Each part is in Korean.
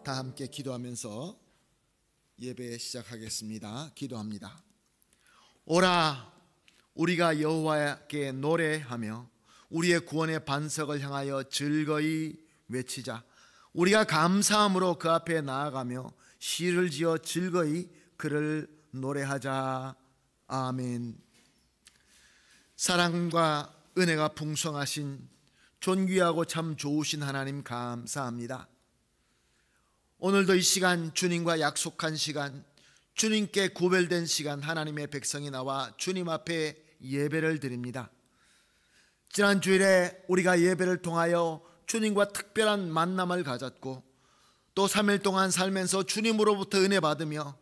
다 함께 기도하면서 예배 시작하겠습니다. 기도합니다. 오라, 우리가 여호와께 노래하며 우리의 구원의 반석을 향하여 즐거이 외치자. 우리가 감사함으로 그 앞에 나아가며 시를 지어 즐거이 그를 노래하자. 아멘. 사랑과 은혜가 풍성하신 존귀하고 참 좋으신 하나님 감사합니다. 오늘도 이 시간, 주님과 약속한 시간, 주님께 구별된 시간, 하나님의 백성이 나와 주님 앞에 예배를 드립니다. 지난 주일에 우리가 예배를 통하여 주님과 특별한 만남을 가졌고, 또 3일 동안 살면서 주님으로부터 은혜 받으며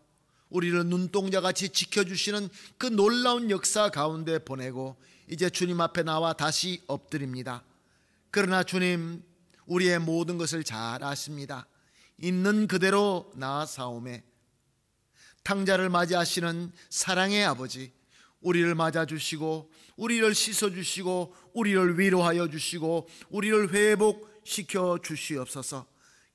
우리를 눈동자같이 지켜주시는 그 놀라운 역사 가운데 보내고 이제 주님 앞에 나와 다시 엎드립니다. 그러나 주님, 우리의 모든 것을 잘 아십니다. 있는 그대로 나아사오매 탕자를 맞이하시는 사랑의 아버지, 우리를 맞아주시고 우리를 씻어주시고 우리를 위로하여 주시고 우리를 회복시켜 주시옵소서.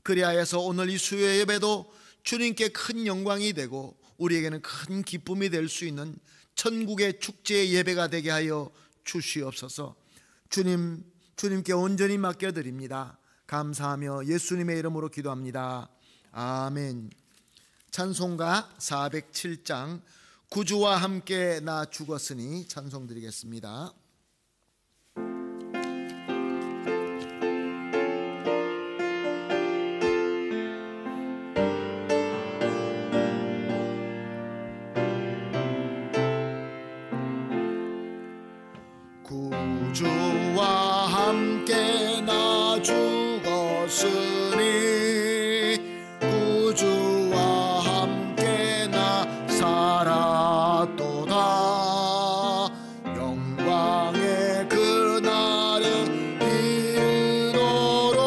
그리하여서 오늘 이 수요 예배도 주님께 큰 영광이 되고 우리에게는 큰 기쁨이 될 수 있는 천국의 축제의 예배가 되게 하여 주시옵소서. 주님께 온전히 맡겨드립니다. 감사하며 예수님의 이름으로 기도합니다. 아멘. 찬송가 407장 구주와 함께 나 죽었으니 찬송 드리겠습니다. 구주와 함께 나 죽었으니 구주와 함께 나 살았도다. 영광의 그날에 이르도록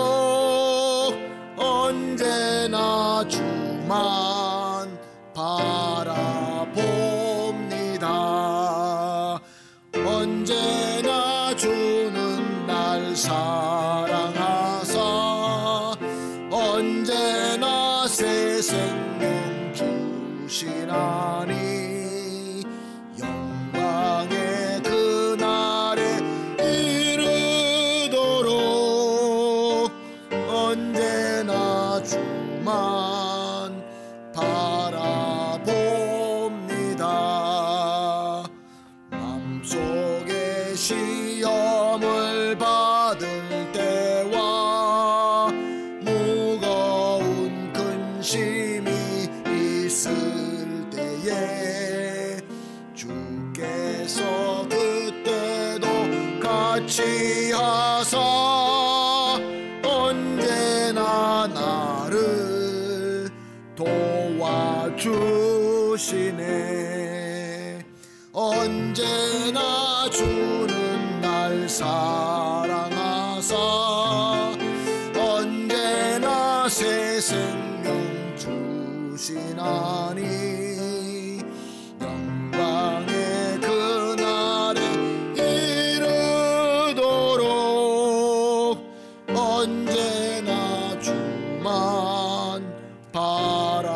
언제나 주만 바라봅니다. 언제나 주는 날 사랑하사 언제나 새 생명 주시나니 영광의 그날에 이르도록 언제나 주만 바라봅니다. 맘속에 시험을 받을 때와 무거운 근심이 있을 때에 주께서 그때도 같이 하사 언제나 나를 도와주시네. 언제나 주는 날 사랑하사 언제나 새 생명 주시나니 영광의 그날에 이르도록 언제나 주만 바라봅니다.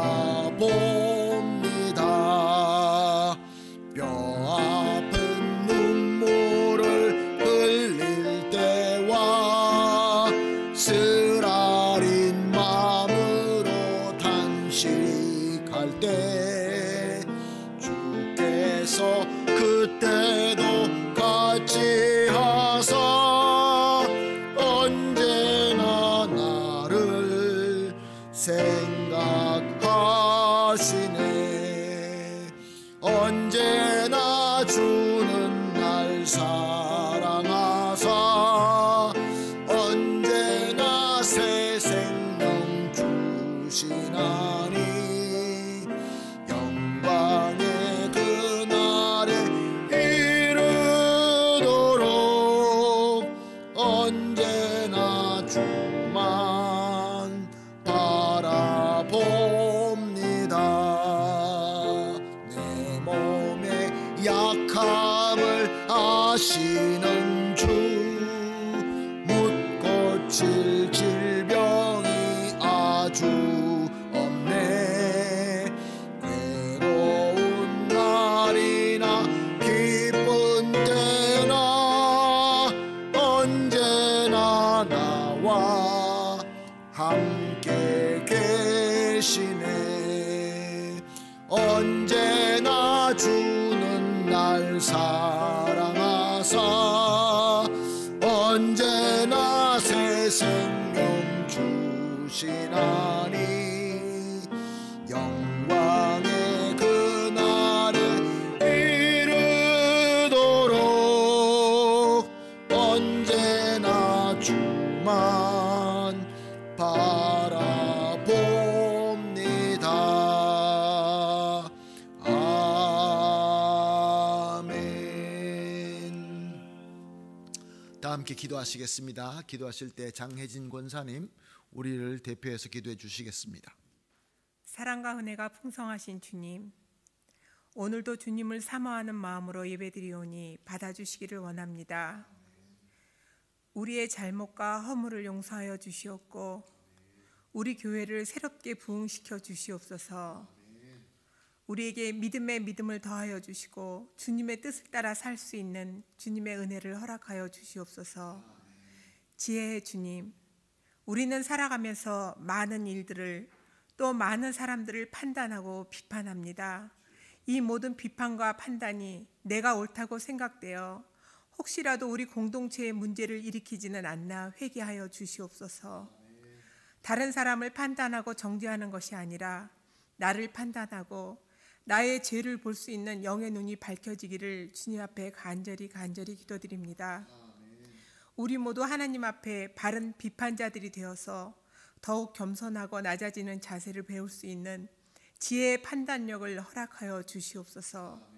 뼈아픈 눈물을 흘릴 때와 쓰라린 마음으로 탄식할 때 주께서 그때도 같이 하사 언제나 나를 생각하시네. 언제나 주는 날 사랑하사 언제나 새 생명 주시나니 영광의 그날에 이르도록 언제나 주만 바라봅니다. 내 몸의 약함을 아시는 주 묻고 고칠 질병이 아주 나와 함께 계시네. 언제나 주는 날 사랑하사 언제나 새 생명 주시나니 영광의 그날에 이르도록 언제나 주만 바라봅니다. 아멘. 다 함께 기도하시겠습니다. 기도하실 때 장혜진 권사님 우리를 대표해서 기도해 주시겠습니다. 사랑과 은혜가 풍성하신 주님, 오늘도 주님을 사모하는 마음으로 예배드리오니 받아주시기를 원합니다. 우리의 잘못과 허물을 용서하여 주시옵고 우리 교회를 새롭게 부흥시켜 주시옵소서. 우리에게 믿음의 믿음을 더하여 주시고 주님의 뜻을 따라 살 수 있는 주님의 은혜를 허락하여 주시옵소서. 지혜의 주님, 우리는 살아가면서 많은 일들을 또 많은 사람들을 판단하고 비판합니다. 이 모든 비판과 판단이 내가 옳다고 생각되어 혹시라도 우리 공동체의 문제를 일으키지는 않나 회개하여 주시옵소서. 다른 사람을 판단하고 정죄하는 것이 아니라 나를 판단하고 나의 죄를 볼 수 있는 영의 눈이 밝혀지기를 주님 앞에 간절히 기도드립니다. 우리 모두 하나님 앞에 바른 비판자들이 되어서 더욱 겸손하고 낮아지는 자세를 배울 수 있는 지혜의 판단력을 허락하여 주시옵소서.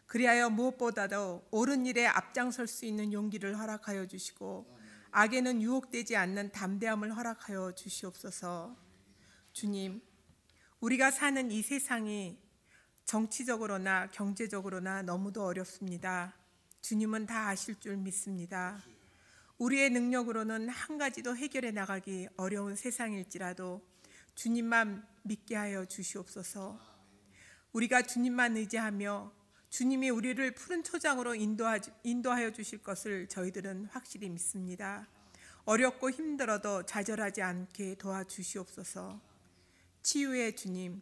그리하여 무엇보다도 옳은 일에 앞장설 수 있는 용기를 허락하여 주시고 악에는 유혹되지 않는 담대함을 허락하여 주시옵소서. 주님, 우리가 사는 이 세상이 정치적으로나 경제적으로나 너무도 어렵습니다. 주님은 다 아실 줄 믿습니다. 우리의 능력으로는 한 가지도 해결해 나가기 어려운 세상일지라도 주님만 믿게 하여 주시옵소서. 우리가 주님만 의지하며 주님이 우리를 푸른 초장으로 인도하여 주실 것을 저희들은 확실히 믿습니다. 어렵고 힘들어도 좌절하지 않게 도와주시옵소서. 치유의 주님,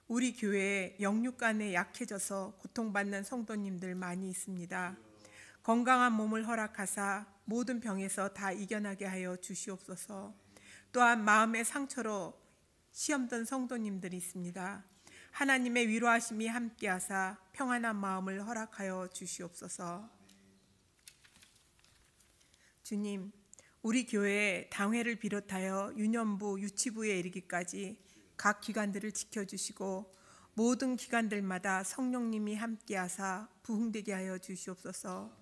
우리 교회에 영육간에 약해져서 고통받는 성도님들 많이 있습니다. 건강한 몸을 허락하사 모든 병에서 다 이겨나게 하여 주시옵소서. 또한 마음의 상처로 시험던 성도님들이 있습니다. 하나님의 위로하심이 함께하사 평안한 마음을 허락하여 주시옵소서. 주님, 우리 교회의 당회를 비롯하여 유년부, 유치부에 이르기까지 각 기관들을 지켜주시고 모든 기관들마다 성령님이 함께하사 부흥되게 하여 주시옵소서.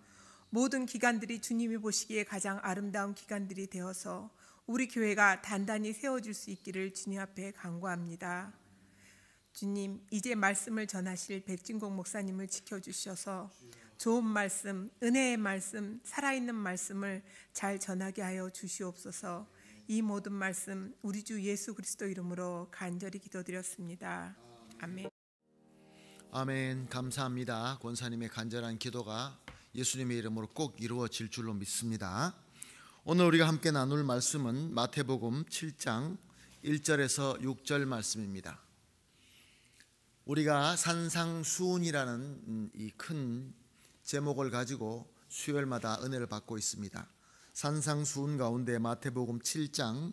모든 기관들이 주님이 보시기에 가장 아름다운 기관들이 되어서 우리 교회가 단단히 세워질 수 있기를 주님 앞에 간구합니다. 주님, 이제 말씀을 전하실 백진공 목사님을 지켜주셔서 좋은 말씀, 은혜의 말씀, 살아있는 말씀을 잘 전하게 하여 주시옵소서. 이 모든 말씀 우리 주 예수 그리스도 이름으로 간절히 기도드렸습니다. 아멘. 아멘. 감사합니다. 권사님의 간절한 기도가 예수님의 이름으로 꼭 이루어질 줄로 믿습니다. 오늘 우리가 함께 나눌 말씀은 마태복음 7장 1절에서 6절 말씀입니다. 우리가 산상수훈이라는 이 큰 제목을 가지고 수요일마다 은혜를 받고 있습니다. 산상수훈 가운데 마태복음 7장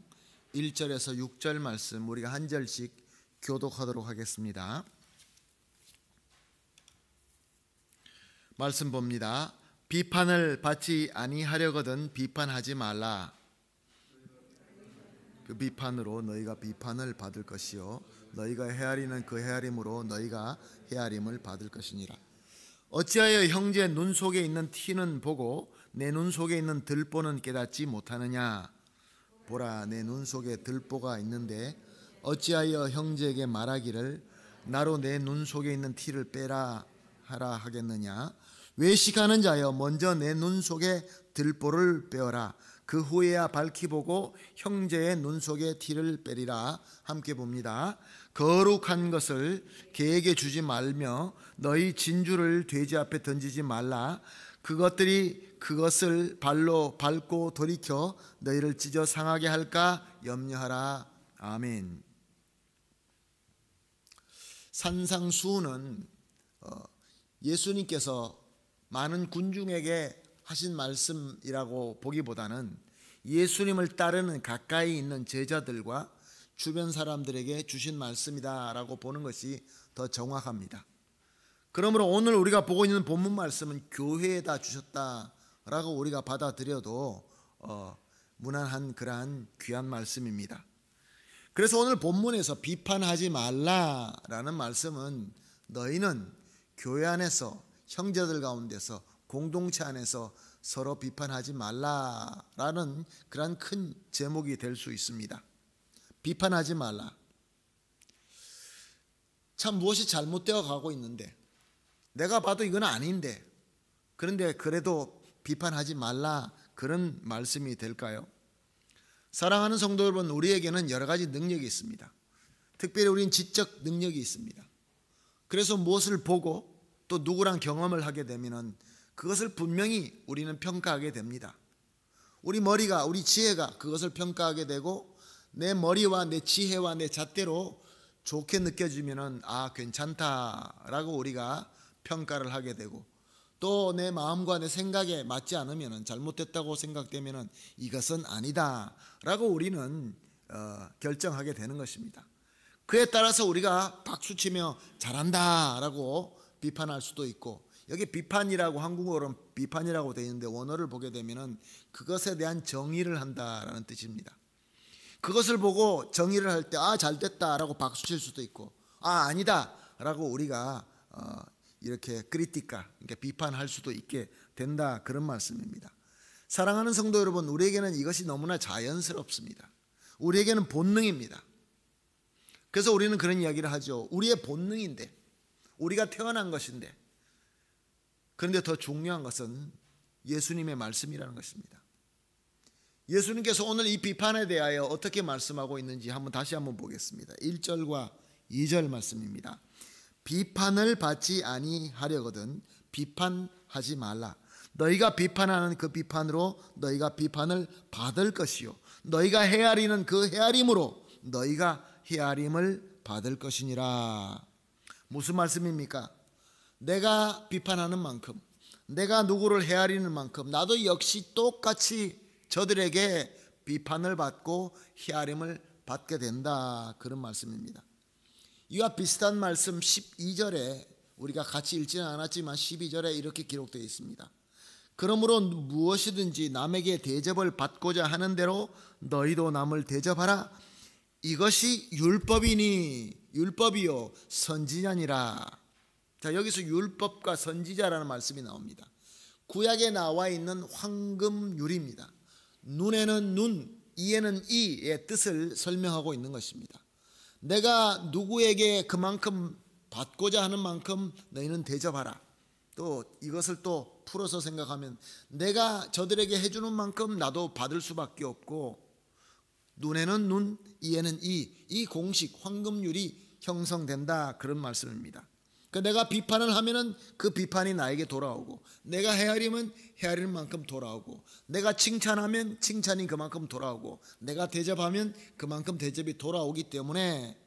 1절에서 6절 말씀 우리가 한 절씩 교독하도록 하겠습니다. 말씀 봅니다. 비판을 받지 아니하려거든 비판하지 말라. 그 비판으로 너희가 비판을 받을 것이요 너희가 헤아리는 그 헤아림으로 너희가 헤아림을 받을 것이니라. 어찌하여 형제 눈 속에 있는 티는 보고 내 눈 속에 있는 들보는 깨닫지 못하느냐. 보라, 내 눈 속에 들보가 있는데 어찌하여 형제에게 말하기를 나로 내 눈 속에 있는 티를 빼라 하라 하겠느냐. 외식하는 자여, 먼저 내 눈 속에 들보를 빼어라. 그 후에야 밝히 보고 형제의 눈 속에 티를 빼리라. 함께 봅니다. 거룩한 것을 개에게 주지 말며 너희 진주를 돼지 앞에 던지지 말라. 그것들이 그것을 발로 밟고 돌이켜 너희를 찢어 상하게 할까 염려하라. 아멘. 산상수훈은 예수님께서 많은 군중에게 하신 말씀이라고 보기보다는 예수님을 따르는 가까이 있는 제자들과 주변 사람들에게 주신 말씀이다라고 보는 것이 더 정확합니다. 그러므로 오늘 우리가 보고 있는 본문 말씀은 교회에다 주셨다라고 우리가 받아들여도 무난한 그러한 귀한 말씀입니다. 그래서 오늘 본문에서 비판하지 말라라는 말씀은 너희는 교회 안에서 형제들 가운데서 공동체 안에서 서로 비판하지 말라라는 그러한 큰 제목이 될 수 있습니다. 비판하지 말라. 참 무엇이 잘못되어 가고 있는데 내가 봐도 이건 아닌데 그런데 그래도 비판하지 말라 그런 말씀이 될까요? 사랑하는 성도 여러분, 우리에게는 여러 가지 능력이 있습니다. 특별히 우리는 지적 능력이 있습니다. 그래서 무엇을 보고 또 누구랑 경험을 하게 되면 그것을 분명히 우리는 평가하게 됩니다. 우리 머리가, 우리 지혜가 그것을 평가하게 되고 내 머리와 내 지혜와 내 잣대로 좋게 느껴지면 괜찮다라고 우리가 평가를 하게 되고 또 내 마음과 내 생각에 맞지 않으면 잘못됐다고 생각되면 이것은 아니다라고 우리는 결정하게 되는 것입니다. 그에 따라서 우리가 박수치며 잘한다라고 비판할 수도 있고 여기 비판이라고 한국어로는 비판이라고 되어 있는데 원어를 보게 되면 그것에 대한 정의를 한다라는 뜻입니다. 그것을 보고 정의를 할 때 잘됐다라고 박수칠 수도 있고 아니다라고 우리가 이렇게 크리티카, 그러니까 비판할 수도 있게 된다 그런 말씀입니다. 사랑하는 성도 여러분, 우리에게는 이것이 너무나 자연스럽습니다. 우리에게는 본능입니다. 그래서 우리는 그런 이야기를 하죠. 우리의 본능인데 우리가 태어난 것인데 그런데 더 중요한 것은 예수님의 말씀이라는 것입니다. 예수님께서 오늘 이 비판에 대하여 어떻게 말씀하고 있는지 다시 한번 보겠습니다. 1절과 2절 말씀입니다. 비판을 받지 아니하려거든 비판하지 말라. 너희가 비판하는 그 비판으로 너희가 비판을 받을 것이요 너희가 헤아리는 그 헤아림으로 너희가 헤아림을 받을 것이니라. 무슨 말씀입니까? 내가 비판하는 만큼 내가 누구를 헤아리는 만큼 나도 역시 똑같이 저들에게 비판을 받고 헤아림을 받게 된다 그런 말씀입니다. 이와 비슷한 말씀 12절에 우리가 같이 읽지는 않았지만 12절에 이렇게 기록되어 있습니다. 그러므로 무엇이든지 남에게 대접을 받고자 하는 대로 너희도 남을 대접하라. 이것이 율법이요 선지자니라. 자, 여기서 율법과 선지자라는 말씀이 나옵니다. 구약에 나와 있는 황금율입니다. 눈에는 눈, 이에는 이의 뜻을 설명하고 있는 것입니다. 내가 누구에게 그만큼 받고자 하는 만큼 너희는 대접하라. 또 이것을 또 풀어서 생각하면 내가 저들에게 해주는 만큼 나도 받을 수밖에 없고 눈에는 눈, 이에는 이 공식 황금률이 형성된다 그런 말씀입니다. 그러니까 내가 비판을 하면은 그 비판이 나에게 돌아오고 내가 헤아리면 헤아리는 만큼 돌아오고 내가 칭찬하면 칭찬이 그만큼 돌아오고 내가 대접하면 그만큼 대접이 돌아오기 때문에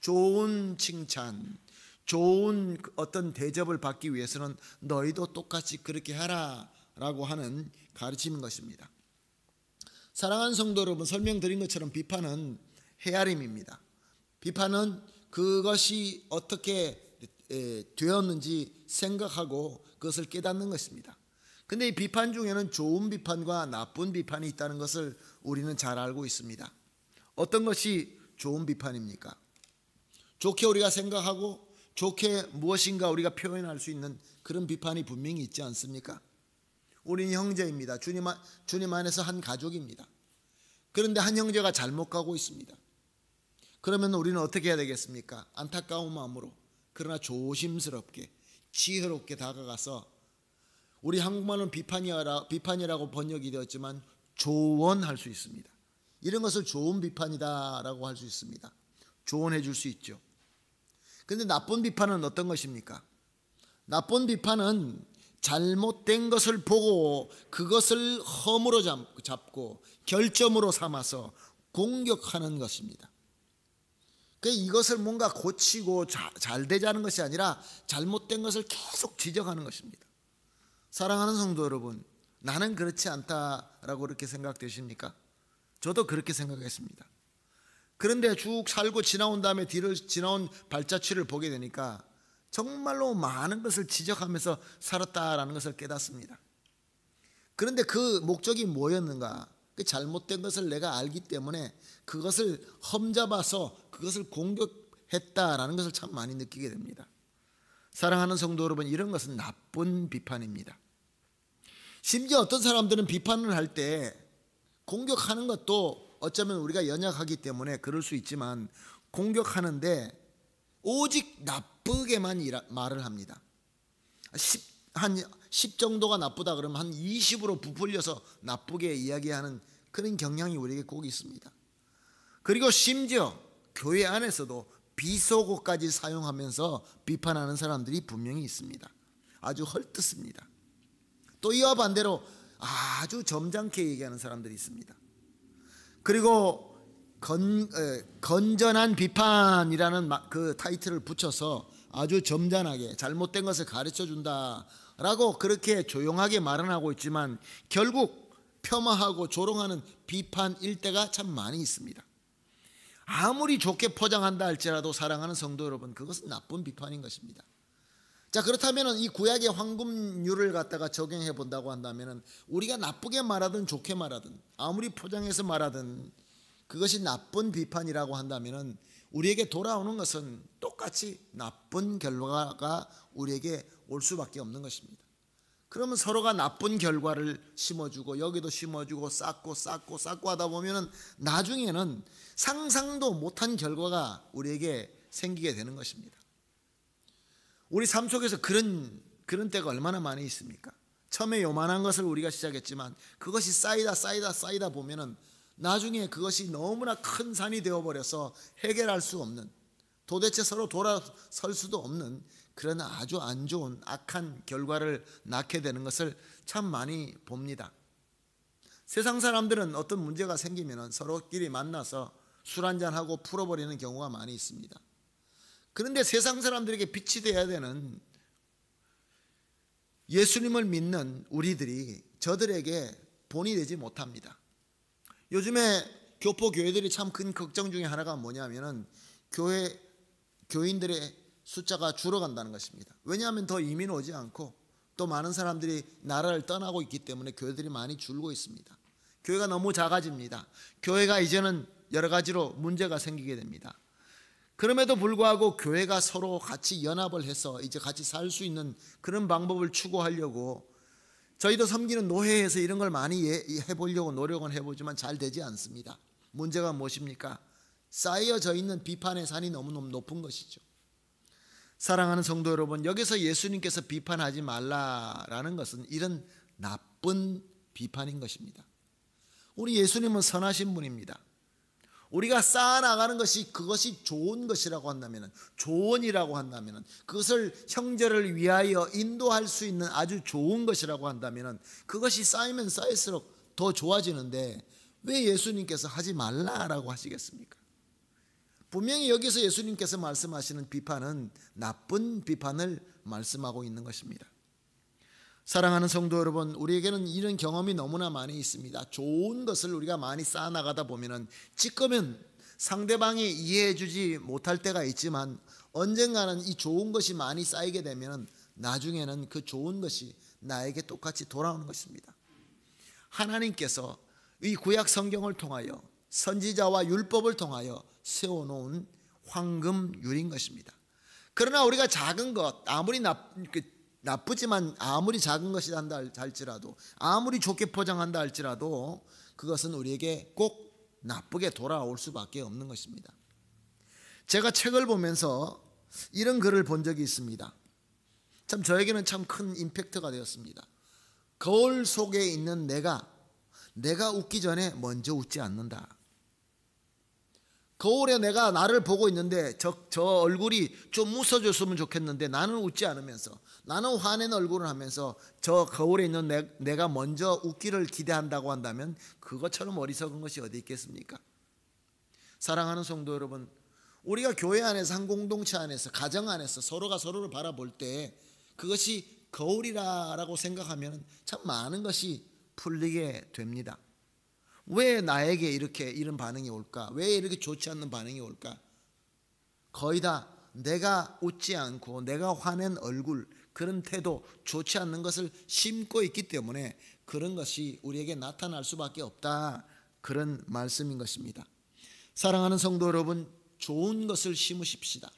좋은 칭찬, 좋은 어떤 대접을 받기 위해서는 너희도 똑같이 그렇게 하라라고 하는 가르침인 것입니다. 사랑하는 성도 여러분, 설명드린 것처럼 비판은 헤아림입니다. 비판은 그것이 어떻게 되었는지 생각하고 그것을 깨닫는 것입니다. 근데 이 비판 중에는 좋은 비판과 나쁜 비판이 있다는 것을 우리는 잘 알고 있습니다. 어떤 것이 좋은 비판입니까? 좋게 우리가 생각하고 좋게 무엇인가 우리가 표현할 수 있는 그런 비판이 분명히 있지 않습니까? 우리는 형제입니다. 주님 안에서 한 가족입니다. 그런데 한 형제가 잘못 가고 있습니다. 그러면 우리는 어떻게 해야 되겠습니까? 안타까운 마음으로 그러나 조심스럽게 지혜롭게 다가가서 우리 한국말은 비판이라고 번역이 되었지만 조언할 수 있습니다. 이런 것을 좋은 비판이다라고 할 수 있습니다. 조언해 줄 수 있죠. 그런데 나쁜 비판은 어떤 것입니까? 나쁜 비판은 잘못된 것을 보고 그것을 허물어 잡고 결점으로 삼아서 공격하는 것입니다. 이것을 뭔가 고치고 잘 되자는 것이 아니라 잘못된 것을 계속 지적하는 것입니다. 사랑하는 성도 여러분, 나는 그렇지 않다라고 그렇게 생각되십니까? 저도 그렇게 생각했습니다. 그런데 쭉 살고 지나온 다음에 뒤를 지나온 발자취를 보게 되니까 정말로 많은 것을 지적하면서 살았다라는 것을 깨닫습니다. 그런데 그 목적이 뭐였는가? 그 잘못된 것을 내가 알기 때문에 그것을 험잡아서 그것을 공격했다라는 것을 참 많이 느끼게 됩니다. 사랑하는 성도 여러분, 이런 것은 나쁜 비판입니다. 심지어 어떤 사람들은 비판을 할 때 공격하는 것도 어쩌면 우리가 연약하기 때문에 그럴 수 있지만 공격하는데 오직 나쁘게만 말을 합니다. 한 10 정도가 나쁘다 그러면 한 20으로 부풀려서 나쁘게 이야기하는 그런 경향이 우리에게 꼭 있습니다. 그리고 심지어 교회 안에서도 비속어까지 사용하면서 비판하는 사람들이 분명히 있습니다. 아주 헐뜯습니다. 또 이와 반대로 아주 점잖게 얘기하는 사람들이 있습니다. 그리고 건전한 비판이라는 그 타이틀을 붙여서 아주 점잖하게 잘못된 것을 가르쳐 준다라고 그렇게 조용하게 말은 하고 있지만 결국 폄하하고 조롱하는 비판 일대가 참 많이 있습니다. 아무리 좋게 포장한다 할지라도 사랑하는 성도 여러분, 그것은 나쁜 비판인 것입니다. 자, 그렇다면 이 구약의 황금률을 갖다가 적용해 본다고 한다면 우리가 나쁘게 말하든 좋게 말하든 아무리 포장해서 말하든 그것이 나쁜 비판이라고 한다면 우리에게 돌아오는 것은 똑같이 나쁜 결과가 우리에게 올 수밖에 없는 것입니다. 그러면 서로가 나쁜 결과를 심어주고 여기도 심어주고 쌓고 하다 보면 나중에는 상상도 못한 결과가 우리에게 생기게 되는 것입니다. 우리 삶 속에서 그런 때가 얼마나 많이 있습니까? 처음에 요만한 것을 우리가 시작했지만 그것이 쌓이다 보면은 나중에 그것이 너무나 큰 산이 되어버려서 해결할 수 없는, 도대체 서로 돌아설 수도 없는 그런 아주 안 좋은 악한 결과를 낳게 되는 것을 참 많이 봅니다. 세상 사람들은 어떤 문제가 생기면 서로끼리 만나서 술 한잔하고 풀어버리는 경우가 많이 있습니다. 그런데 세상 사람들에게 빛이 되어야 되는 예수님을 믿는 우리들이 저들에게 본이 되지 못합니다. 요즘에 교포 교회들이 참 큰 걱정 중에 하나가 뭐냐면은 교인들의 숫자가 줄어간다는 것입니다. 왜냐하면 더 이민 오지 않고 또 많은 사람들이 나라를 떠나고 있기 때문에 교회들이 많이 줄고 있습니다. 교회가 너무 작아집니다. 교회가 이제는 여러 가지로 문제가 생기게 됩니다. 그럼에도 불구하고 교회가 서로 같이 연합을 해서 이제 같이 살 수 있는 그런 방법을 추구하려고 저희도 섬기는 노회에서 이런 걸 많이 해보려고 노력은 해보지만 잘 되지 않습니다. 문제가 무엇입니까? 쌓여져 있는 비판의 산이 너무너무 높은 것이죠. 사랑하는 성도 여러분, 여기서 예수님께서 비판하지 말라라는 것은 이런 나쁜 비판인 것입니다. 우리 예수님은 선하신 분입니다. 우리가 쌓아나가는 것이 그것이 좋은 것이라고 한다면, 조언이라고 한다면, 그것을 형제를 위하여 인도할 수 있는 아주 좋은 것이라고 한다면 그것이 쌓이면 쌓일수록 더 좋아지는데 왜 예수님께서 하지 말라라고 하시겠습니까? 분명히 여기서 예수님께서 말씀하시는 비판은 나쁜 비판을 말씀하고 있는 것입니다. 사랑하는 성도 여러분, 우리에게는 이런 경험이 너무나 많이 있습니다. 좋은 것을 우리가 많이 쌓아나가다 보면 찌꺼면 상대방이 이해해 주지 못할 때가 있지만 언젠가는 이 좋은 것이 많이 쌓이게 되면 나중에는 그 좋은 것이 나에게 똑같이 돌아오는 것입니다. 하나님께서 이 구약 성경을 통하여 선지자와 율법을 통하여 세워놓은 황금률인 것입니다. 그러나 우리가 작은 것, 아무리 나쁘지만 아무리 작은 것이다 한다 할지라도, 아무리 좋게 포장한다 할지라도 그것은 우리에게 꼭 나쁘게 돌아올 수밖에 없는 것입니다. 제가 책을 보면서 이런 글을 본 적이 있습니다. 참 저에게는 참 큰 임팩트가 되었습니다. 거울 속에 있는 내가 웃기 전에 먼저 웃지 않는다. 거울에 내가 나를 보고 있는데 저 얼굴이 좀 웃어줬으면 좋겠는데 나는 웃지 않으면서, 나는 화낸 얼굴을 하면서 저 거울에 있는 내가 먼저 웃기를 기대한다고 한다면 그것처럼 어리석은 것이 어디 있겠습니까? 사랑하는 성도 여러분, 우리가 교회 안에서, 한 공동체 안에서, 가정 안에서 서로가 서로를 바라볼 때 그것이 거울이라고 생각하면 참 많은 것이 풀리게 됩니다. 왜 나에게 이런 반응이 올까? 왜 이렇게 좋지 않는 반응이 올까? 거의 다 내가 웃지 않고 내가 화낸 얼굴, 그런 태도, 좋지 않는 것을 심고 있기 때문에 그런 것이 우리에게 나타날 수밖에 없다, 그런 말씀인 것입니다. 사랑하는 성도 여러분, 좋은 것을 심으십시다.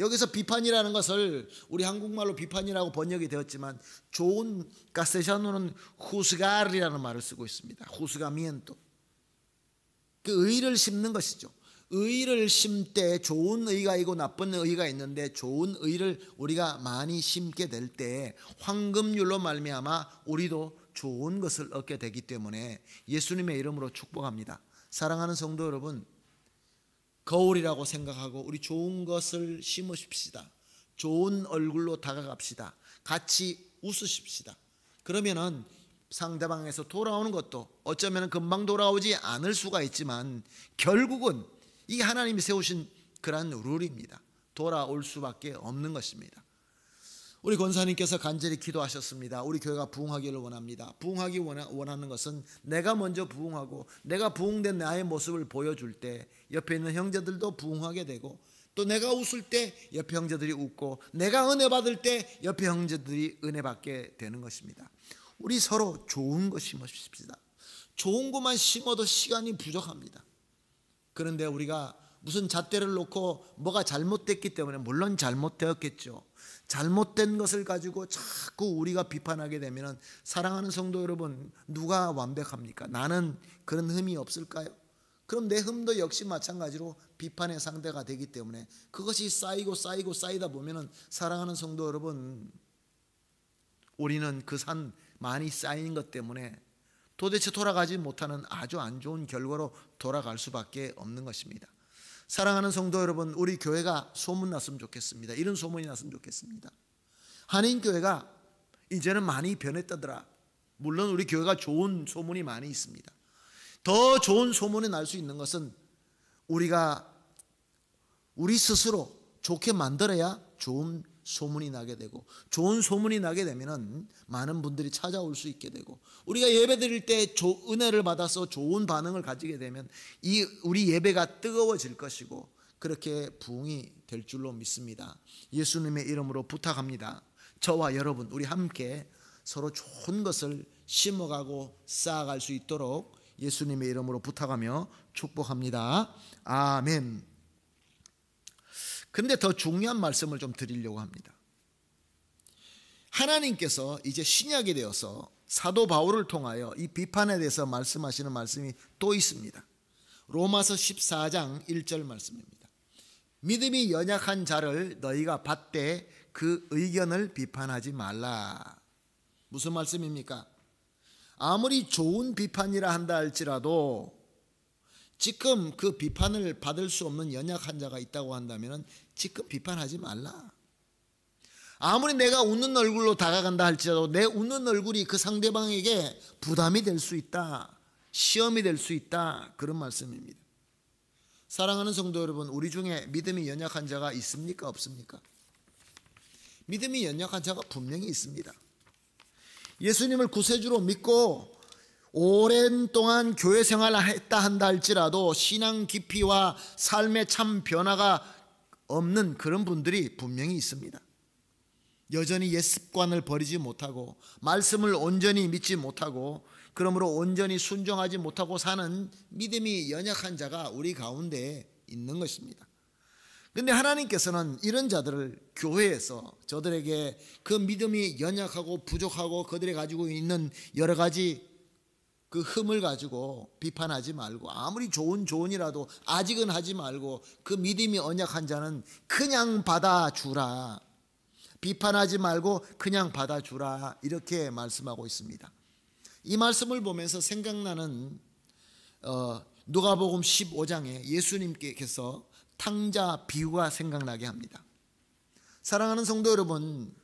여기서 비판이라는 것을 우리 한국말로 비판이라고 번역이 되었지만 좋은 가세샤노는 후스가르라는 말을 쓰고 있습니다. 후스가미엔토, 그 의를 심는 것이죠. 의를 심때 좋은 의가 있고 나쁜 의가 있는데 좋은 의를 우리가 많이 심게 될 때 황금률로 말미암아 우리도 좋은 것을 얻게 되기 때문에 예수님의 이름으로 축복합니다. 사랑하는 성도 여러분, 거울이라고 생각하고 우리 좋은 것을 심으십시다. 좋은 얼굴로 다가갑시다. 같이 웃으십시다. 그러면은 상대방에서 돌아오는 것도 어쩌면 금방 돌아오지 않을 수가 있지만 결국은 이게 하나님이 세우신 그런 룰입니다. 돌아올 수밖에 없는 것입니다. 우리 권사님께서 간절히 기도하셨습니다. 우리 교회가 부흥하기를 원합니다. 부흥하기 원하는 것은 내가 먼저 부흥하고 내가 부흥된 나의 모습을 보여줄 때 옆에 있는 형제들도 부흥하게 되고, 또 내가 웃을 때 옆에 형제들이 웃고, 내가 은혜 받을 때 옆에 형제들이 은혜 받게 되는 것입니다. 우리 서로 좋은 것 심으십시다. 좋은 것만 심어도 시간이 부족합니다. 그런데 우리가 무슨 잣대를 놓고 뭐가 잘못됐기 때문에, 물론 잘못되었겠죠. 잘못된 것을 가지고 자꾸 우리가 비판하게 되면, 사랑하는 성도 여러분, 누가 완벽합니까? 나는 그런 흠이 없을까요? 그럼 내 흠도 역시 마찬가지로 비판의 상대가 되기 때문에 그것이 쌓이다 보면, 사랑하는 성도 여러분, 우리는 그 산 많이 쌓인 것 때문에 도대체 돌아가지 못하는 아주 안 좋은 결과로 돌아갈 수밖에 없는 것입니다. 사랑하는 성도 여러분, 우리 교회가 소문났으면 좋겠습니다. 이런 소문이 났으면 좋겠습니다. 한인교회가 이제는 많이 변했다더라. 물론 우리 교회가 좋은 소문이 많이 있습니다. 더 좋은 소문이 날 수 있는 것은 우리가 우리 스스로 좋게 만들어야 좋은 소문이 나게 되고, 좋은 소문이 나게 되면 많은 분들이 찾아올 수 있게 되고, 우리가 예배 드릴 때 은혜를 받아서 좋은 반응을 가지게 되면 우리 예배가 뜨거워질 것이고, 그렇게 부흥이 될 줄로 믿습니다. 예수님의 이름으로 부탁합니다. 저와 여러분, 우리 함께 서로 좋은 것을 심어가고 쌓아갈 수 있도록 예수님의 이름으로 부탁하며 축복합니다. 아멘. 그런데 더 중요한 말씀을 좀 드리려고 합니다. 하나님께서 이제 신약이 되어서 사도 바울을 통하여 이 비판에 대해서 말씀하시는 말씀이 또 있습니다. 로마서 14장 1절 말씀입니다. 믿음이 연약한 자를 너희가 받되 그 의견을 비판하지 말라. 무슨 말씀입니까? 아무리 좋은 비판이라 한다 할지라도 지금 그 비판을 받을 수 없는 연약한 자가 있다고 한다면 지금 비판하지 말라. 아무리 내가 웃는 얼굴로 다가간다 할지라도 내 웃는 얼굴이 그 상대방에게 부담이 될 수 있다, 시험이 될 수 있다, 그런 말씀입니다. 사랑하는 성도 여러분, 우리 중에 믿음이 연약한 자가 있습니까? 없습니까? 믿음이 연약한 자가 분명히 있습니다. 예수님을 구세주로 믿고 오랜 동안 교회 생활을 했다 한다 할지라도 신앙 깊이와 삶의 참 변화가 없는 그런 분들이 분명히 있습니다. 여전히 옛 습관을 버리지 못하고 말씀을 온전히 믿지 못하고 그러므로 온전히 순종하지 못하고 사는 믿음이 연약한 자가 우리 가운데 있는 것입니다. 그런데 하나님께서는 이런 자들을 교회에서 저들에게 그 믿음이 연약하고 부족하고 그들이 가지고 있는 여러 가지 그 흠을 가지고 비판하지 말고, 아무리 좋은이라도 아직은 하지 말고 그 믿음이 연약한 자는 그냥 받아주라, 비판하지 말고 그냥 받아주라, 이렇게 말씀하고 있습니다. 이 말씀을 보면서 생각나는 누가복음 15장에 예수님께서 탕자 비유가 생각나게 합니다. 사랑하는 성도 여러분,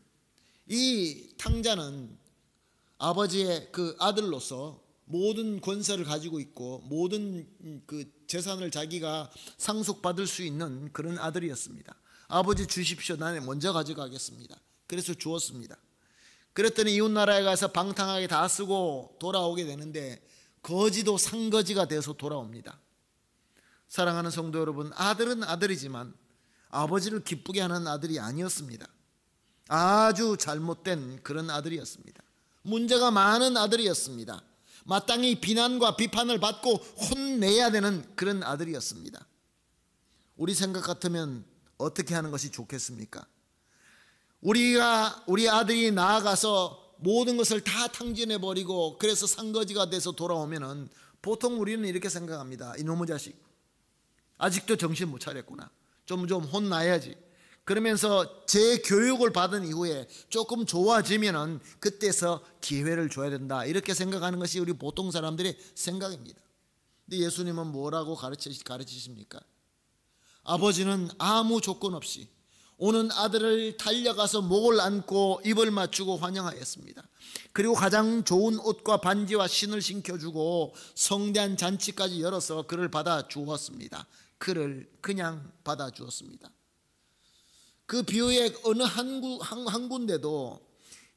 이 탕자는 아버지의 그 아들로서 모든 권세를 가지고 있고 모든 그 재산을 자기가 상속받을 수 있는 그런 아들이었습니다. 아버지 주십시오, 나는 먼저 가져가겠습니다. 그래서 주었습니다. 그랬더니 이웃나라에 가서 방탕하게 다 쓰고 돌아오게 되는데 거지도 상거지가 돼서 돌아옵니다. 사랑하는 성도 여러분, 아들은 아들이지만 아버지를 기쁘게 하는 아들이 아니었습니다. 아주 잘못된 그런 아들이었습니다. 문제가 많은 아들이었습니다. 마땅히 비난과 비판을 받고 혼내야 되는 그런 아들이었습니다. 우리 생각 같으면 어떻게 하는 것이 좋겠습니까? 우리 아들이 나아가서 모든 것을 다 탕진해버리고 그래서 상거지가 돼서 돌아오면은 보통 우리는 이렇게 생각합니다. 이놈의 자식 아직도 정신 못 차렸구나. 좀 혼나야지. 그러면서 재교육을 받은 이후에 조금 좋아지면은 그때서 기회를 줘야 된다. 이렇게 생각하는 것이 우리 보통 사람들의 생각입니다. 근데 예수님은 뭐라고 가르치십니까? 아버지는 아무 조건 없이 오는 아들을 달려가서 목을 안고 입을 맞추고 환영하였습니다. 그리고 가장 좋은 옷과 반지와 신을 신겨주고 성대한 잔치까지 열어서 그를 받아 주었습니다. 그를 그냥 받아 주었습니다. 그 비유의 어느 한 군데도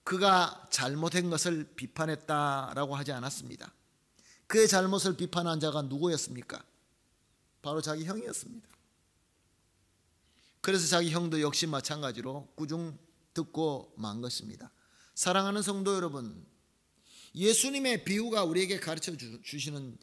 그가 잘못한 것을 비판했다라고 하지 않았습니다. 그의 잘못을 비판한 자가 누구였습니까? 바로 자기 형이었습니다. 그래서 자기 형도 역시 마찬가지로 꾸중 듣고 만 것입니다. 사랑하는 성도 여러분, 예수님의 비유가 우리에게 가르쳐 주시는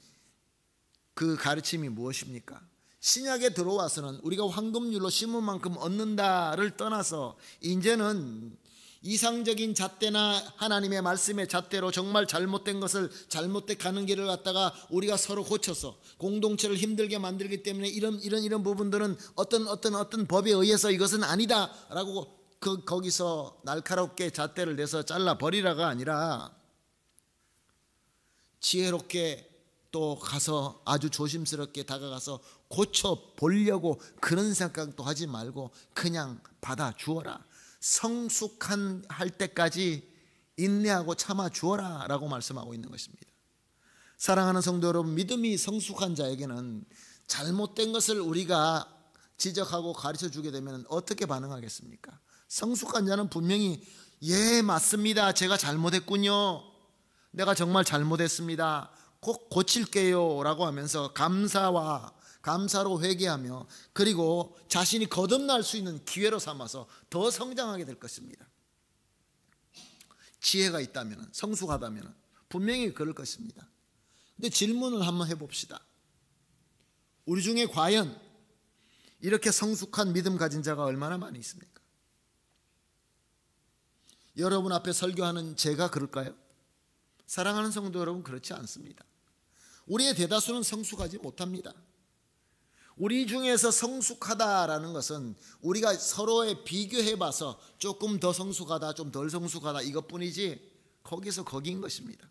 그 가르침이 무엇입니까? 신약에 들어와서는 우리가 황금률로 심은 만큼 얻는다를 떠나서 이제는 이상적인 잣대나 하나님의 말씀의 잣대로 정말 잘못된 것을 잘못된 가는 길을 갖다가 우리가 서로 고쳐서 공동체를 힘들게 만들기 때문에 이런 부분들은 어떤 법에 의해서 이것은 아니다라고 거기서 날카롭게 잣대를 내서 잘라 버리라가 아니라 지혜롭게 또 가서 아주 조심스럽게 다가가서 고쳐 보려고 그런 생각도 하지 말고 그냥 받아 주어라. 성숙한 할 때까지 인내하고 참아 주어라 라고 말씀하고 있는 것입니다. 사랑하는 성도 여러분, 믿음이 성숙한 자에게는 잘못된 것을 우리가 지적하고 가르쳐 주게 되면 어떻게 반응하겠습니까? 성숙한 자는 분명히 예 맞습니다, 제가 잘못했군요, 내가 정말 잘못했습니다, 꼭 고칠게요 라고 하면서 감사로 회개하며 그리고 자신이 거듭날 수 있는 기회로 삼아서 더 성장하게 될 것입니다. 지혜가 있다면, 성숙하다면 분명히 그럴 것입니다. 근데 질문을 한번 해봅시다. 우리 중에 과연 이렇게 성숙한 믿음 가진 자가 얼마나 많이 있습니까? 여러분 앞에 설교하는 제가 그럴까요? 사랑하는 성도 여러분, 그렇지 않습니다. 우리의 대다수는 성숙하지 못합니다. 우리 중에서 성숙하다라는 것은 우리가 서로에 비교해봐서 조금 더 성숙하다, 좀 덜 성숙하다 이것뿐이지 거기서 거기인 것입니다.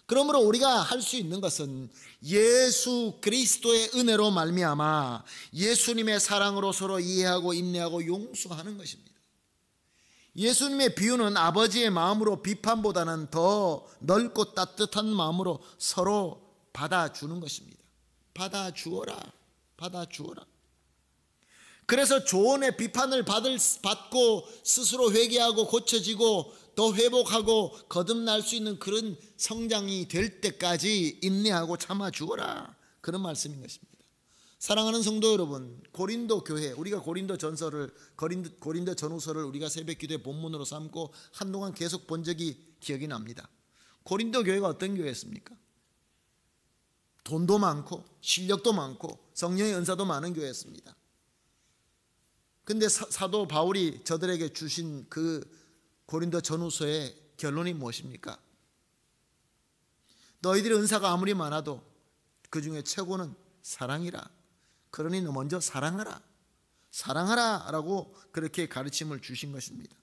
그러므로 우리가 할 수 있는 것은 예수 그리스도의 은혜로 말미암아 예수님의 사랑으로 서로 이해하고 인내하고 용서하는 것입니다. 예수님의 비유는 아버지의 마음으로 비판보다는 더 넓고 따뜻한 마음으로 서로 받아주는 것입니다. 받아주어라. 그래서 조언의 비판을 받고 스스로 회개하고 고쳐지고 더 회복하고 거듭날 수 있는 그런 성장이 될 때까지 인내하고 참아주어라, 그런 말씀인 것입니다. 사랑하는 성도 여러분, 고린도 교회, 우리가 고린도 전후서를 우리가 새벽 기도의 본문으로 삼고 한동안 계속 본 적이 기억이 납니다. 고린도 교회가 어떤 교회였습니까? 돈도 많고 실력도 많고 성령의 은사도 많은 교회였습니다. 근데 사도 바울이 저들에게 주신 그 고린도 전후서의 결론이 무엇입니까? 너희들의 은사가 아무리 많아도 그 중에 최고는 사랑이라. 그러니 너 먼저 사랑하라 라고 그렇게 가르침을 주신 것입니다.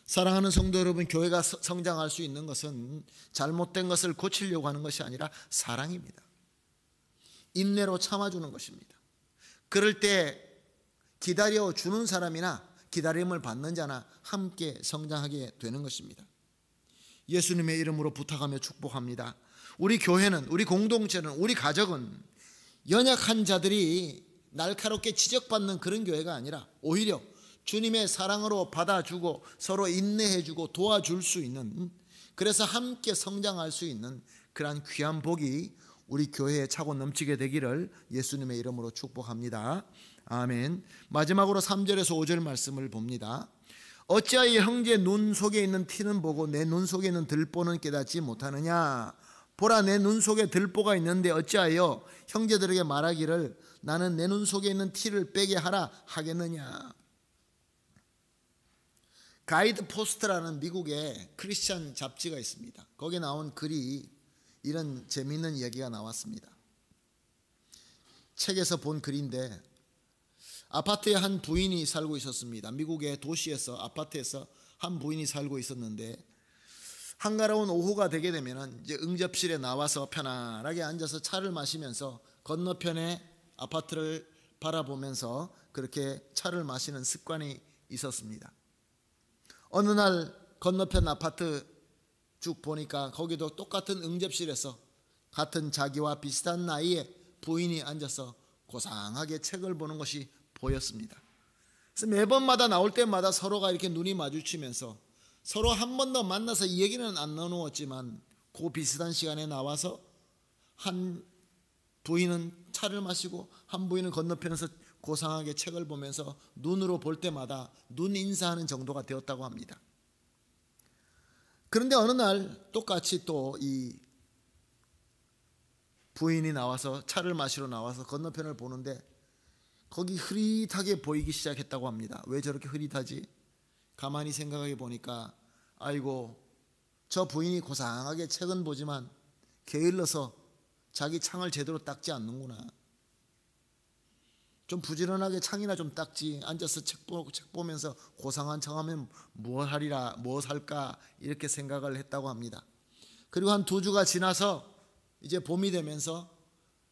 사랑하는 성도 여러분, 교회가 성장할 수 있는 것은 잘못된 것을 고치려고 하는 것이 아니라 사랑입니다. 인내로 참아주는 것입니다. 그럴 때 기다려주는 사람이나 기다림을 받는 자나 함께 성장하게 되는 것입니다. 예수님의 이름으로 부탁하며 축복합니다. 우리 교회는, 우리 공동체는, 우리 가족은 연약한 자들이 날카롭게 지적받는 그런 교회가 아니라 오히려 주님의 사랑으로 받아주고 서로 인내해주고 도와줄 수 있는, 그래서 함께 성장할 수 있는 그러한 귀한 복이 우리 교회에 차고 넘치게 되기를 예수님의 이름으로 축복합니다. 아멘. 마지막으로 3절에서 5절 말씀을 봅니다. 어찌하여 형제 눈 속에 있는 티는 보고 내 눈 속에 있는 들보는 깨닫지 못하느냐. 보라, 내 눈 속에 들보가 있는데 어찌하여 형제들에게 말하기를 나는 내 눈 속에 있는 티를 빼게 하라 하겠느냐. 가이드 포스트라는 미국의 크리스찬 잡지가 있습니다. 거기에 나온 글이 이런 재미있는 얘기가 나왔습니다. 책에서 본 글인데, 아파트에 한 부인이 살고 있었습니다. 미국의 도시에서 아파트에서 한 부인이 살고 있었는데, 한가로운 오후가 되게 되면 이제 응접실에 나와서 편안하게 앉아서 차를 마시면서 건너편에 아파트를 바라보면서 그렇게 차를 마시는 습관이 있었습니다. 어느 날 건너편 아파트 쭉 보니까 거기도 똑같은 응접실에서 같은 자기와 비슷한 나이의 부인이 앉아서 고상하게 책을 보는 것이 보였습니다. 그래서 매번마다 나올 때마다 서로가 이렇게 눈이 마주치면서 서로 한 번 더 만나서 이 얘기는 안 나누었지만 그 비슷한 시간에 나와서 한 부인은 차를 마시고 한 부인은 건너편에서 고상하게 책을 보면서 눈으로 볼 때마다 눈 인사하는 정도가 되었다고 합니다. 그런데 어느 날 똑같이 또 이 부인이 나와서 차를 마시러 나와서 건너편을 보는데 거기 흐릿하게 보이기 시작했다고 합니다. 왜 저렇게 흐릿하지? 가만히 생각해 보니까 아이고, 저 부인이 고상하게 책은 보지만 게을러서 자기 창을 제대로 닦지 않는구나. 좀 부지런하게 창이나 좀 닦지, 앉아서 책 보면서 고상한 척하면 무엇 하리라, 무엇 할까 이렇게 생각을 했다고 합니다. 그리고 한 2주가 지나서 이제 봄이 되면서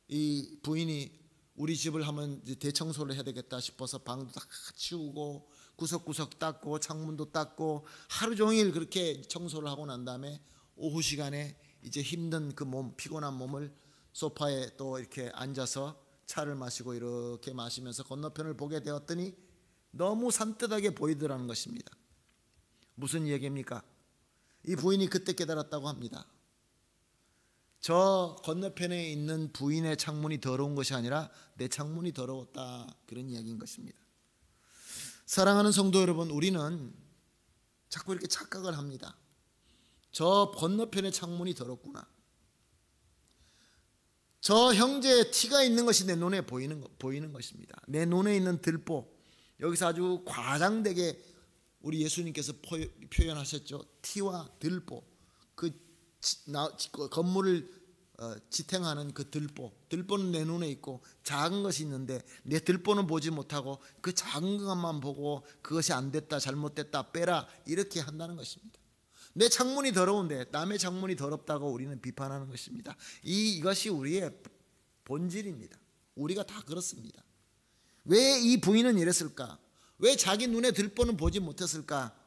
이 부인이 우리 집을 한번 이제 대청소를 해야 되겠다 싶어서 방도 다 치우고 구석구석 닦고 창문도 닦고 하루 종일 그렇게 청소를 하고 난 다음에 오후 시간에 이제 힘든 그 몸, 피곤한 몸을 소파에 또 이렇게 앉아서 차를 마시고 이렇게 마시면서 건너편을 보게 되었더니 너무 산뜻하게 보이더라는 것입니다. 무슨 얘기입니까? 이 부인이 그때 깨달았다고 합니다. 저 건너편에 있는 부인의 창문이 더러운 것이 아니라 내 창문이 더러웠다, 그런 이야기인 것입니다. 사랑하는 성도 여러분, 우리는 자꾸 이렇게 착각을 합니다. 저 건너편의 창문이 더럽구나. 저 형제의 티가 있는 것이 내 눈에 보이는 것입니다. 내 눈에 있는 들보, 여기서 아주 과장되게 우리 예수님께서 표현하셨죠. 티와 들보, 건물을 지탱하는 그 들보는 내 눈에 있고 작은 것이 있는데 내 들보는 보지 못하고 그 작은 것만 보고 그것이 안 됐다, 잘못됐다, 빼라 이렇게 한다는 것입니다. 내 창문이 더러운데 남의 창문이 더럽다고 우리는 비판하는 것입니다. 이것이 우리의 본질입니다. 우리가 다 그렇습니다. 왜 이 부인은 이랬을까? 왜 자기 눈에 들보는 보지 못했을까?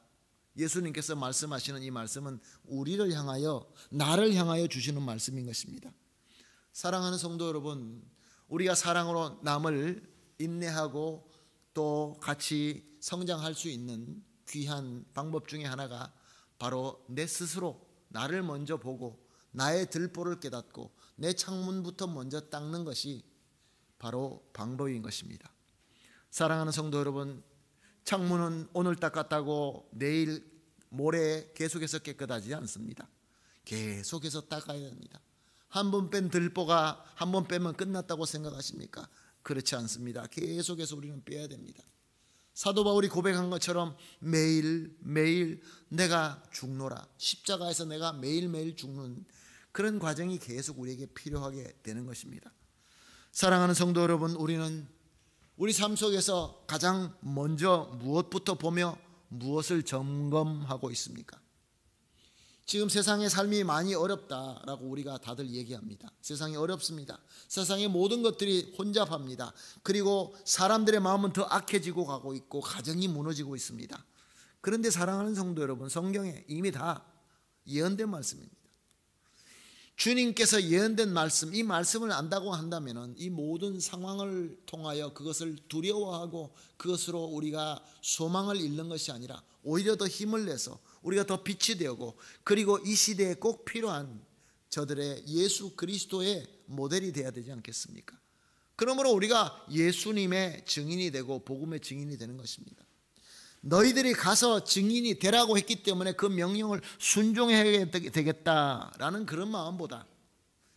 예수님께서 말씀하시는 이 말씀은 우리를 향하여, 나를 향하여 주시는 말씀인 것입니다. 사랑하는 성도 여러분, 우리가 사랑으로 남을 인내하고 또 같이 성장할 수 있는 귀한 방법 중에 하나가 바로 내 스스로 나를 먼저 보고 나의 들보를 깨닫고 내 창문부터 먼저 닦는 것이 바로 방법인 것입니다. 사랑하는 성도 여러분, 창문은 오늘 닦았다고 내일 모레 계속해서 깨끗하지 않습니다. 계속해서 닦아야 됩니다. 한 번 뺀 들보가 한 번 빼면 끝났다고 생각하십니까? 그렇지 않습니다. 계속해서 우리는 빼야 됩니다. 사도 바울이 고백한 것처럼 매일매일 내가 죽노라, 십자가에서 내가 매일매일 죽는 그런 과정이 계속 우리에게 필요하게 되는 것입니다. 사랑하는 성도 여러분, 우리는 우리 삶 속에서 가장 먼저 무엇부터 보며 무엇을 점검하고 있습니까? 지금 세상의 삶이 많이 어렵다라고 우리가 다들 얘기합니다. 세상이 어렵습니다. 세상의 모든 것들이 혼잡합니다. 그리고 사람들의 마음은 더 악해지고 가고 있고 가정이 무너지고 있습니다. 그런데 사랑하는 성도 여러분, 성경에 이미 다 예언된 말씀입니다. 주님께서 예언된 말씀, 이 말씀을 안다고 한다면 이 모든 상황을 통하여 그것을 두려워하고 그것으로 우리가 소망을 잃는 것이 아니라 오히려 더 힘을 내서 우리가 더 빛이 되고, 그리고 이 시대에 꼭 필요한 저들의 예수 그리스도의 모델이 되어야 되지 않겠습니까? 그러므로 우리가 예수님의 증인이 되고 복음의 증인이 되는 것입니다. 너희들이 가서 증인이 되라고 했기 때문에 그 명령을 순종해야 되겠다라는 그런 마음보다,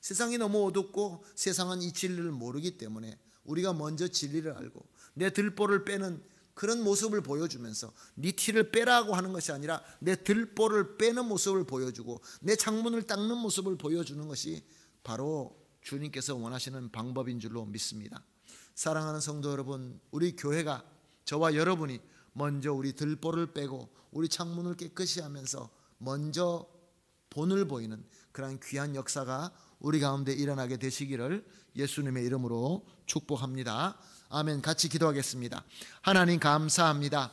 세상이 너무 어둡고 세상은 이 진리를 모르기 때문에 우리가 먼저 진리를 알고 내 들보를 빼는 그런 모습을 보여주면서, 네 티를 빼라고 하는 것이 아니라 내 들보를 빼는 모습을 보여주고 내 창문을 닦는 모습을 보여주는 것이 바로 주님께서 원하시는 방법인 줄로 믿습니다. 사랑하는 성도 여러분, 우리 교회가, 저와 여러분이 먼저 우리 들보를 빼고 우리 창문을 깨끗이 하면서 먼저 본을 보이는 그런 귀한 역사가 우리 가운데 일어나게 되시기를 예수님의 이름으로 축복합니다. 아멘. 같이 기도하겠습니다. 하나님 감사합니다.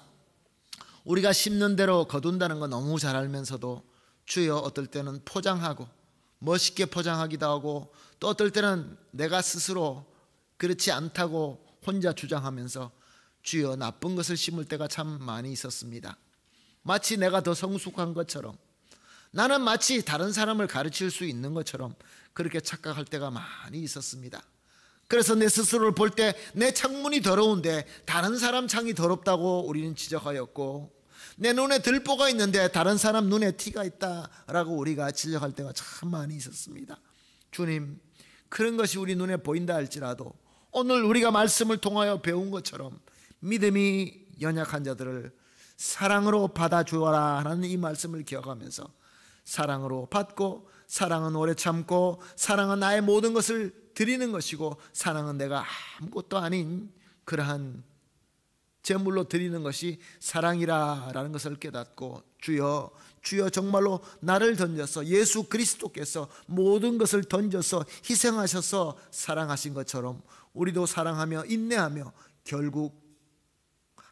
우리가 심는 대로 거둔다는 거 너무 잘 알면서도 주여 어떨 때는 포장하고 멋있게 포장하기도 하고, 또 어떨 때는 내가 스스로 그렇지 않다고 혼자 주장하면서 주여 나쁜 것을 심을 때가 참 많이 있었습니다. 마치 내가 더 성숙한 것처럼, 나는 마치 다른 사람을 가르칠 수 있는 것처럼 그렇게 착각할 때가 많이 있었습니다. 그래서 내 스스로를 볼 때 내 창문이 더러운데 다른 사람 창이 더럽다고 우리는 지적하였고, 내 눈에 들보가 있는데 다른 사람 눈에 티가 있다라고 우리가 지적할 때가 참 많이 있었습니다. 주님, 그런 것이 우리 눈에 보인다 할지라도 오늘 우리가 말씀을 통하여 배운 것처럼 믿음이 연약한 자들을 사랑으로 받아주어라 하는 이 말씀을 기억하면서, 사랑으로 받고, 사랑은 오래 참고, 사랑은 나의 모든 것을 드리는 것이고, 사랑은 내가 아무것도 아닌 그러한 제물로 드리는 것이 사랑이라는 것을 깨닫고, 주여 정말로 나를 던져서, 예수 그리스도께서 모든 것을 던져서 희생하셔서 사랑하신 것처럼 우리도 사랑하며 인내하며 결국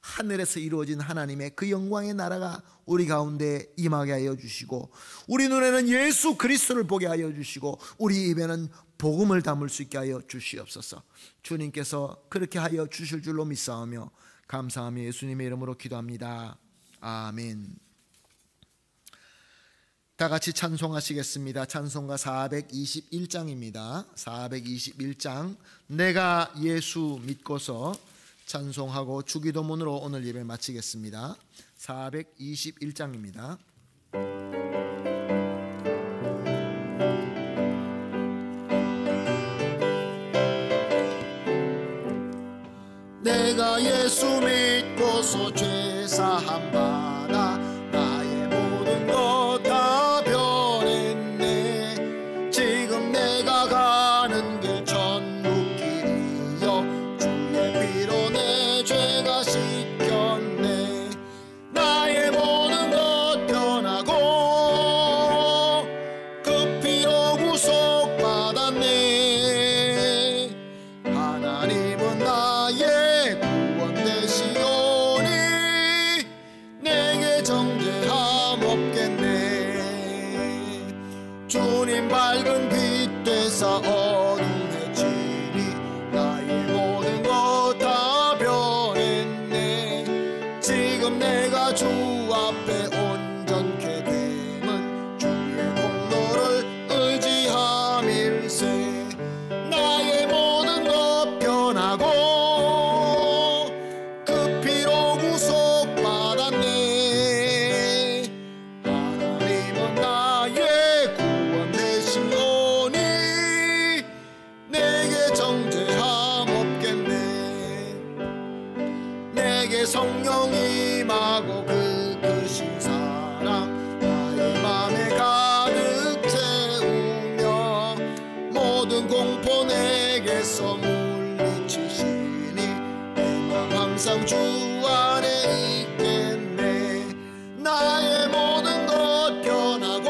하늘에서 이루어진 하나님의 그 영광의 나라가 우리 가운데 임하게 하여 주시고, 우리 눈에는 예수 그리스도를 보게 하여 주시고, 우리 입에는 복음을 담을 수 있게 하여 주시옵소서. 주님께서 그렇게 하여 주실 줄로 믿사오며 감사하며 예수님의 이름으로 기도합니다. 아멘. 다 같이 찬송하시겠습니다. 찬송가 421장입니다. 421장, 내가 예수 믿고서 찬송하고 주기도문으로 오늘 예배 마치겠습니다. 421장입니다. 내가 예수 믿고서 죄 사함 받아 나의 모든 것 다 변했네. 지금 내가 가는 길 천국길이여 주의 피로 내 죄가 씻겼네. 나의 모든 것 변하고 그 피로 구속받았네. 하나님은 나의 구원 되시오니 내게 정죄함 없겠네. 주님 밝은 빛 되사 어둠에 지니 나의 모든 것 다 변했네. 지금 내가 주 앞에 온전케 됨은 주의 공로를 의지함일세. 나의 모든 것 변하고 그 피로 구속받았네. 하나님은 나의 구원 되시오니 내게 정죄함 없겠네. 내게 성령 임하고 그 크신 사랑 나의 맘에 가득 채우며 모든 공포 내게서 물리치시니 내 맘 항상 주 안에 있겠네. 나의 모든 것 변하고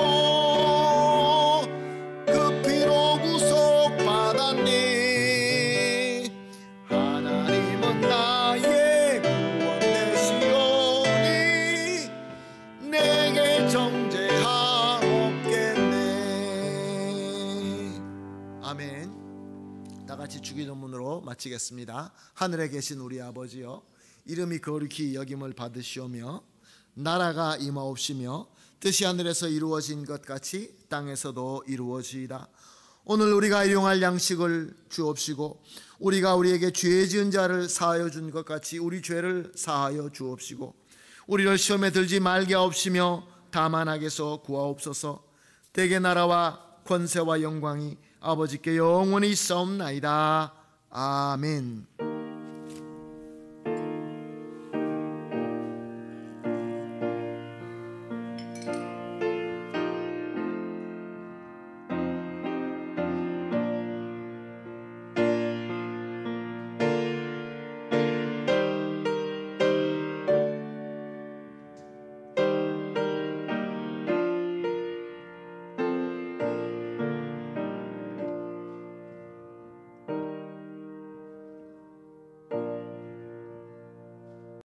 아멘. 다 같이 주기도문으로 마치겠습니다. 하늘에 계신 우리 아버지여, 이름이 거룩히 여김을 받으시오며 나라가 임하옵시며 뜻이 하늘에서 이루어진 것 같이 땅에서도 이루어지이다. 오늘 우리가 일용할 양식을 주옵시고 우리가 우리에게 죄 지은 자를 사하여 준 것 같이 우리 죄를 사하여 주옵시고 우리를 시험에 들지 말게 하옵시며 다만 악에서 구하옵소서. 대개 나라와 권세와 영광이 아버지께 영원히 있사옵나이다. 아멘.